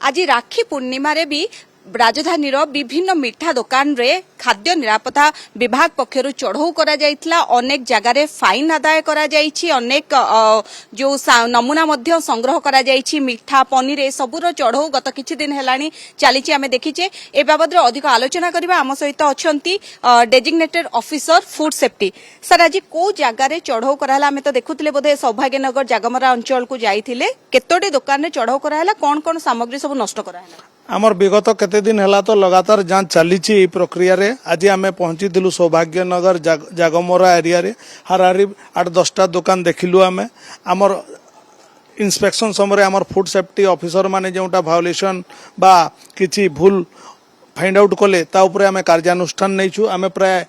आज राखी पूर्णिमा रे भी राजधानी विभिन्न मिठा दुकान रे खाद्य निरापत्ता विभाग पक्षरु चढ़ऊ करा जायतिला। अनेक जगार फाइन आदाय करा जायछि। अनेक जो नमूना मध्य संग्रह करा जायछि। मिठा पनीर ए सबुर चढ़ऊ गत किछि दिन हेलानी चलीछि। आमे देखिछे ए बाबद अधिक आलोचना करबा आम सहित अछंती designated officer food safety. Sir आज को जगार चढ़ऊ कराला आमे तो देखुतिले बोधे सौभाग्यनगर जागमरा अंचल को जाइथिले। केतोटी दुकान रे चढ़ऊ कराला कोन कोन सामग्री सब नष्ट कराला? आमर विगत केते दिन हैला तो लगातार जांच चली प्रक्रिया रे। आज आमे पहुंची दिलु सौभाग्यनगर जागमरा एरिया रे। हाराहारी 8-10टा दुकान देखिलु। आमे आमर इंस्पेक्शन समय आमर फूड सेफ्टी ऑफिसर माने जोटा वायोलेशन बा किछि भूल फाइंड आउट कले ता उपरे आमे कार्यानुष्ठान नैछु। आमे प्राय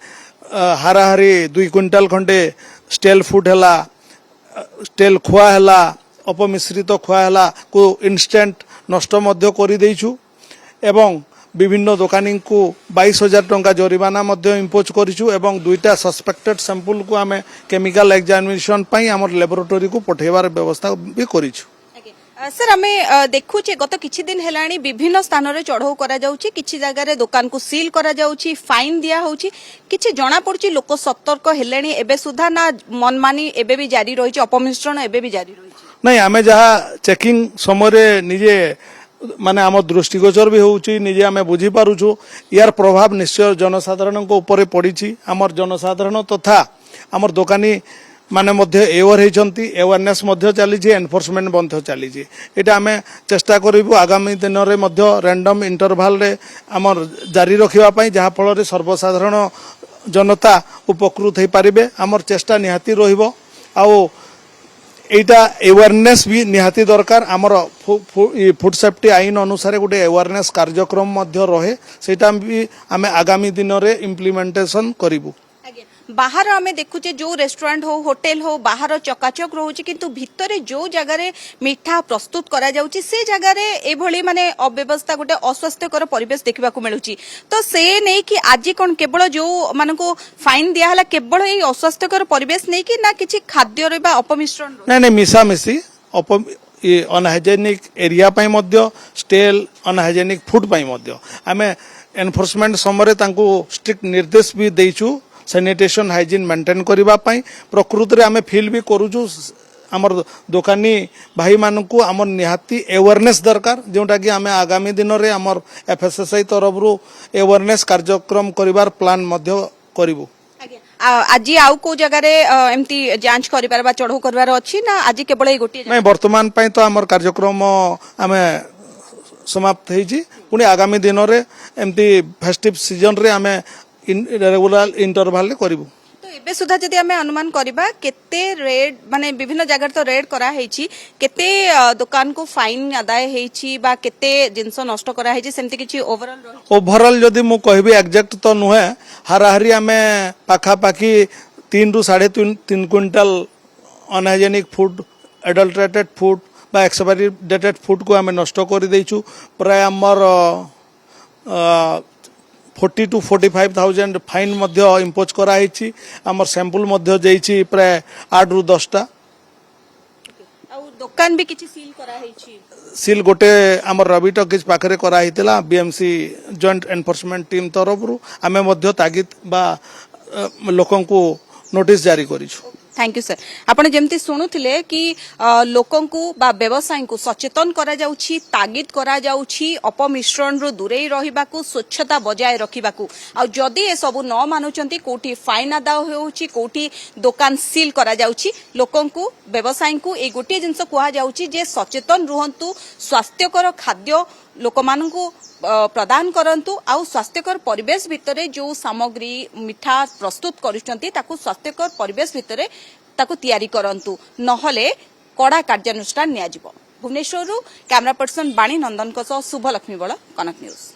हाराहारी 2 क्विंटल खंडे स्टेल फूड हैला, स्टेल खुआ हैला, अपमिश्रित खुआ हैला को इंस्टेंट नष्ट मध्य करि दैछु। एवं विभिन्न दुकानी को 22,000 टंका जरिमाना मध्य इम्पोज करिछु। एवं 2टा सस्पेक्टेड सैंपल को आमे केमिकल एग्जामिनेशन पई हमर लैबोरेटरी को पठेबार व्यवस्था भी करिछु। सर आमे देखुचे गत किछि दिन हेलानी विभिन्न स्थान रे चढ़ऊ करा जाउची। किछि जगह रे दुकान को सील करा जाउची, फाइन दिया होउची। किछि जणा पड़ची लोक सतर्क हेलेनी एबे सुधा ना मनमानी एबे भी जारी रहिछि, अपमिश्रण एबे भी जारी रहिछि? नहीं, आमे जहा चेकिंग समय निजे माने आम दृष्टिगोचर भी होउची, निजे आमे बुझी पारुछु। यार प्रभाव निश्चय जनसाधारण को ऊपर पड़िछि। आमर जनसाधारण तथा आमर दुकानी माने मध्य एवर हेचंती, अवेयरनेस मध्य चलीछि, एनफोर्समेंट मध्य चलीछि। एटा आमे चेष्टा करिबु आगामी दिन रे मध्य रैंडम इंटरवल रे आमर जारी रखिबा पई, जहा फल रे सर्वसाधारण जनता उपकृत होई पारिबे। आमर चेष्टा निहाती रहिबो। आउ एटा अवेयरनेस भी निहाती दरकार। आमर फूड सेफ्टी आईन अनुसार गोटे अवेयरनेस कार्यक्रम मध्य रहे, सेटा भी आमे आगामी दिन रे इम्प्लीमेंटेशन करिबु। बाहर आमे देखुचे जो रेस्टोरेंट हो, होटेल हो, बाहर चकाचक रहुची, किंतु भितरे जो जगह रे मिठा प्रस्तुत करा जाउची से जगह रे एभली माने अव्यवस्था गोटे अस्वास्थ्यकर परिवेश देखिबा को मिलुची। तो से नै कि आज कोन केवल जो मानको फाइन दिया हला केवल ए अस्वास्थ्यकर परिवेश नै कि ना किछि खाद्य रे बा अपमिश्रण? नै मिसा मिसी अनहाइजेनिक एरिया पई मध्य, स्टेल अनहाइजेनिक फूड पई मध्य आमे एनफोर्समेंट समय तांको स्ट्रिक्ट निर्देश भी देइछु। सैनिटेशन हाइजीन मेंटेन करबा पई प्रकृति रे आमे फील भी करूछु। हमर दुकानी भाई मानकू हमर निहाती अवेयरनेस दरकार, जोटा कि आमे आगामी दिन रे हमर एफएसएसआई तरफ रु अवेयरनेस कार्यक्रम करिवार प्लान मध्य करिवु। आज आउ को जगह रे एमती जांच करिवार बा चढ़ऊ करबार अछि ना आज केवल ए गोटी? नै, वर्तमान पई तो हमर कार्यक्रम आमे समाप्त हेछि। पुनी आगामी दिन रे एमती फेस्टिव सीजन रे आमे रेगुलर इंटरवल करिवु। तो एबे सुधा जदि हमें अनुमान करिबा केते रेड माने विभिन्न जगह तो रेड करा हेछि, केते दुकान को फाइन आदाय हेछि बा केते जिंस नष्ट करा हेछि, सेमति किछि ओवरऑल जदि मु कहबी एक्जेक्ट तो नुहे, हाराहारी हमें पाखा पाखी 3 रु 3.5 quintal unhygienic food, adulterated food बा एक्सपायरी डेटेड फूड को हमें नष्ट कर देइछु। प्राय हमर 40,000 to 45,000 फाइन मध्य इम्पोज करा हेछि। हमर सैंपल मध्य जेछि प्राय 8 रु 10टा। आ दुकान भी किछि सील करा हेछि? सील गोटे हमर रवि टॉकीज पाखरे करा हितला। बीएमसी जॉइंट एनफोर्समेंट टीम तरफ रु आमे मध्य तागिद बा लोकन को नोटिस जारी करिछु। Thank you sir. आपण जेमती सुनुथिले कि लोकन को बा व्यवसायी को सचेतन करा जाउछि, तागिद करा जाउछि, अपमिश्रण रु दूरे रहिबाकू, स्वच्छता बजाय रखिबाकू। आ जदि ए सब न मानुचंती कोठी फाइन आदा होउछि, कोठी दुकान सील करा जाउछि, लोकन को व्यवसायी को ए गोटे जिंस कुहा जाउछि जे सचेतन रुहंतु, स्वास्थ्यकर खाद्य लोकमानंकु प्रदान करंतु, आउ स्वास्थ्यकर परिवेश भितरे जो सामग्री मिठा प्रस्तुत करुचंती ताकू स्वास्थ्यकर परिवेश भितरे ताकू तैयारी करंतु, नहले कड़ा कार्यानुष्ठान नियाजिबो। भुवनेश्वरରୁ कैमरा पर्सन बाणी नंदन को शुभलक्ष्मी बळ, कनक न्यूज।